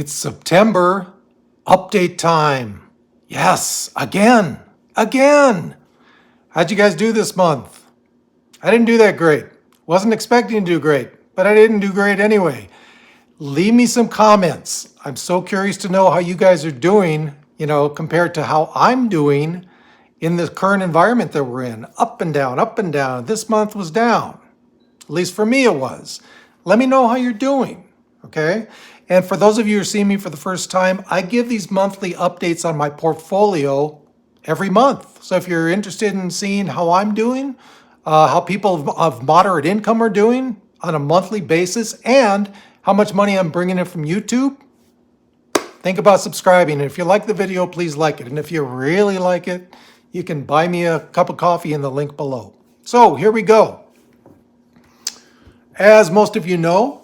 It's September update time. Yes, again. How'd you guys do this month? I didn't do that great. Wasn't expecting to do great, but I didn't do great anyway. Leave me some comments. I'm so curious to know how you guys are doing, compared to how I'm doing in the current environment that we're in. Up and down, up and down. This month was down. At least for me it was. Let me know how you're doing, okay? And for those of you who are seeing me for the first time, I give these monthly updates on my portfolio every month. So if you're interested in seeing how I'm doing, how people of moderate income are doing on a monthly basis, and how much money I'm bringing in from YouTube, think about subscribing. And if you like the video, please like it. And if you really like it, you can buy me a cup of coffee in the link below. So here we go. As most of you know,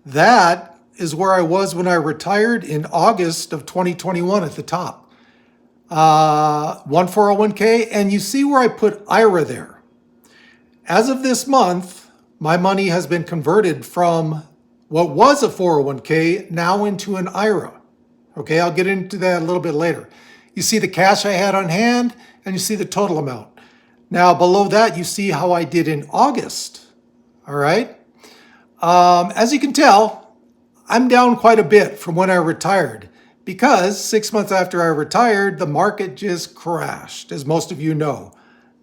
that is where I was when I retired in August of 2021 at the top. One 401k, and you see where I put IRA there. As of this month, my money has been converted from what was a 401k now into an IRA. Okay, I'll get into that a little bit later. You see the cash I had on hand, and you see the total amount. Now below that, you see how I did in August. All right. As you can tell, I'm down quite a bit from when I retired, because 6 months after I retired, the market just crashed, as most of you know.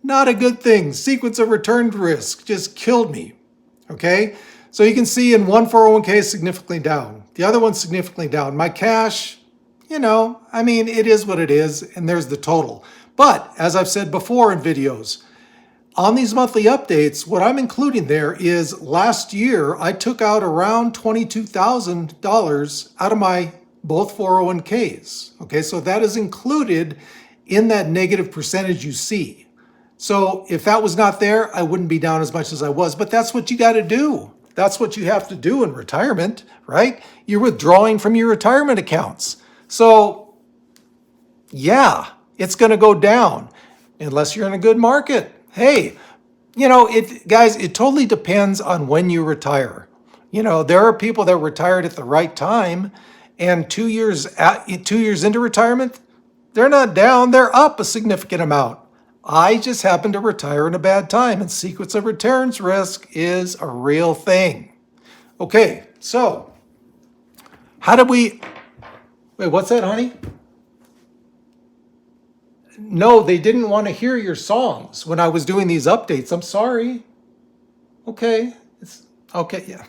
Not a good thing. Sequence of returned risk just killed me. Okay, so you can see in one 401k is significantly down. The other one's significantly down. My cash, it is what it is, and there's the total. But as I've said before in videos, on these monthly updates, what I'm including there is last year, I took out around $22,000 out of my both 401ks. Okay, so that is included in that negative percentage you see. So if that was not there, I wouldn't be down as much as I was, but that's what you got to do. That's what you have to do in retirement, right? You're withdrawing from your retirement accounts. So yeah, it's going to go down unless you're in a good market. Hey, guys, it totally depends on when you retire. There are people that retired at the right time, and 2 years into retirement, they're not down, they're up a significant amount. I just happened to retire in a bad time, and sequence of returns risk is a real thing. Okay, so wait, what's that, honey? No, they didn't want to hear your songs when I was doing these updates. I'm sorry. Okay. Yeah.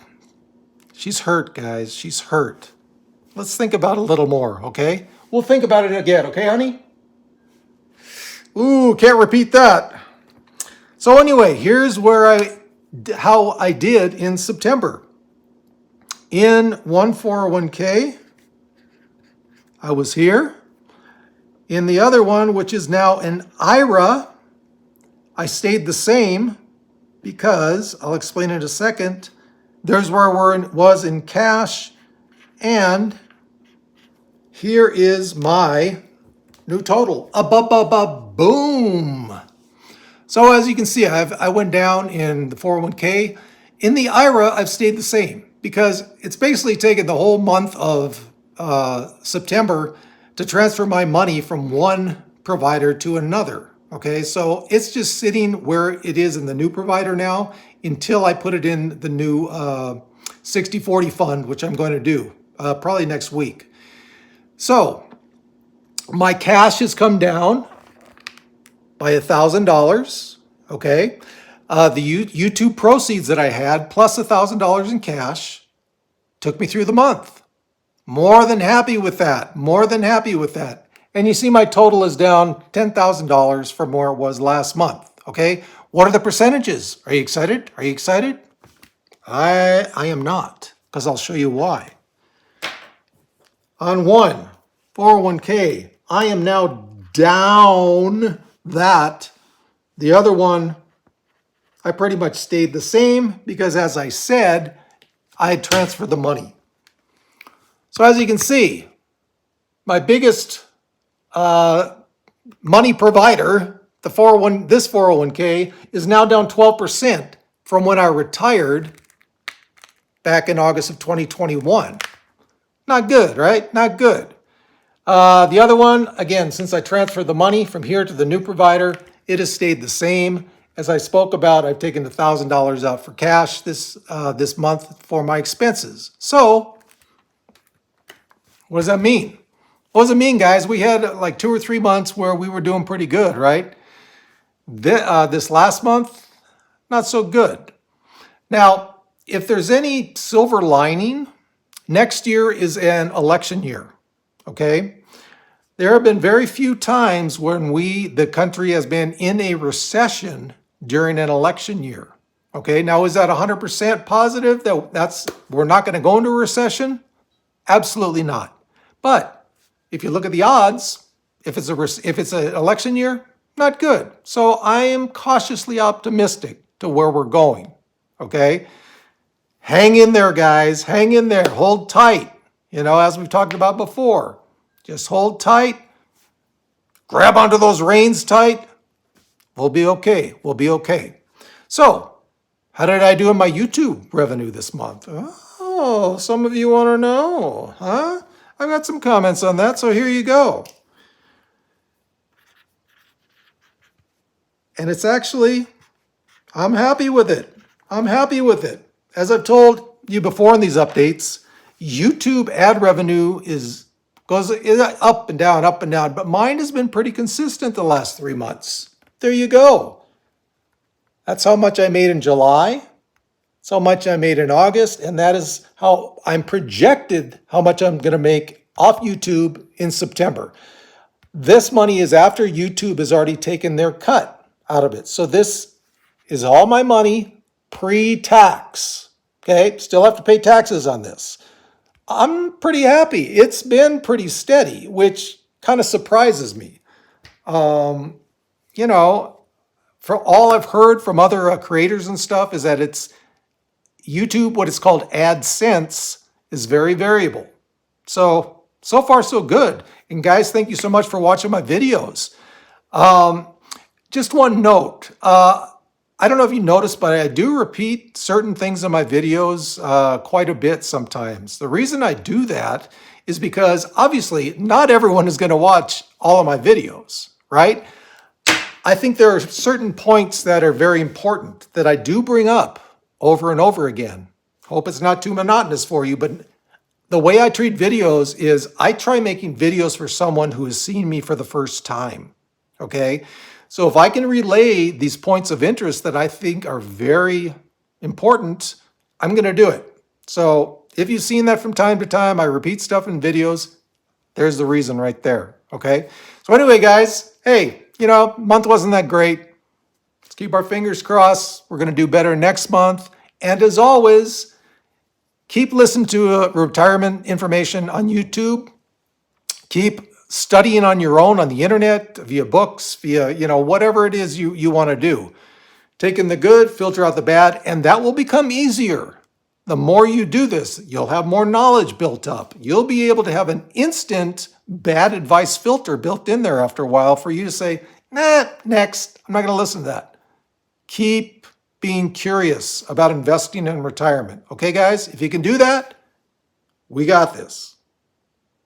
She's hurt, guys. She's hurt. Let's think about it a little more, okay? We'll think about it again, okay, honey? Ooh, can't repeat that. So anyway, here's how I did in September. In one 401k, I was here. In the other one, which is now an IRA, I stayed the same because, I'll explain in a second, there's where I was in cash, and here is my new total. Boom! So as you can see, I went down in the 401k. In the IRA, I've stayed the same because it's basically taken the whole month of September to transfer my money from one provider to another. Okay, so it's just sitting where it is in the new provider now until I put it in the new 60/40 fund, which I'm going to do probably next week. So my cash has come down by $1,000. Okay, the YouTube proceeds that I had plus $1,000 in cash took me through the month. More than happy with that. And you see my total is down $10,000 from where it was last month. Okay, what are the percentages? Are you excited? I am not, because I'll show you why. On one 401k, I am now down that. The other one, I pretty much stayed the same because, as I said, I had transferred the money. So as you can see, my biggest money provider, this 401k, is now down 12% from when I retired back in August of 2021. Not good, right? Not good. The other one, again, since I transferred the money from here to the new provider, it has stayed the same. As I spoke about, I've taken $1,000 out for cash this month for my expenses. So, what does that mean? What does it mean, guys? We had like 2 or 3 months where we were doing pretty good, right? This last month, not so good. Now, if there's any silver lining, next year is an election year, okay? There have been very few times when the country has been in a recession during an election year. Okay, now is that 100% positive that we're not going to go into a recession? Absolutely not. But if you look at the odds, if it's an election year, not good. So I am cautiously optimistic to where we're going. Okay, hang in there, guys. Hang in there. Hold tight. As we've talked about before. Just hold tight, grab onto those reins tight. We'll be okay. We'll be okay. So, how did I do in my YouTube revenue this month? Oh, some of you want to know, huh? I've got some comments on that, so here you go. And it's actually, I'm happy with it. I'm happy with it. As I've told you before in these updates, YouTube ad revenue goes up and down, but mine has been pretty consistent the last 3 months. There you go. That's how much I made in July. That's how much I made in August, and that is how I'm projected how much I'm going to make off YouTube in September. This money is after YouTube has already taken their cut out of it. So this is all my money pre-tax. Okay, still have to pay taxes on this. I'm pretty happy. It's been pretty steady, which kind of surprises me. For all I've heard from other creators and stuff is that it's YouTube, what is called AdSense, is very variable. So far so good. And guys, thank you so much for watching my videos. Just one note. I don't know if you noticed, but I do repeat certain things in my videos quite a bit sometimes. The reason I do that is because obviously not everyone is going to watch all of my videos, right? I think there are certain points that are very important that I do bring up over and over again. Hope it's not too monotonous for you, but the way I treat videos is I try making videos for someone who has seen me for the first time, okay? So if I can relay these points of interest that I think are very important, I'm going to do it. So if you've seen that from time to time, I repeat stuff in videos, there's the reason right there, okay? So anyway, guys, hey, month wasn't that great. Let's keep our fingers crossed. We're going to do better next month. And as always, keep listening to retirement information on YouTube. Keep studying on your own on the internet, via books, via, whatever it is you want to do. Take in the good, filter out the bad, and that will become easier. The more you do this, you'll have more knowledge built up. You'll be able to have an instant bad advice filter built in there after a while for you to say, nah, next, I'm not going to listen to that. Keep being curious about investing in retirement. Okay, guys, if you can do that, we got this.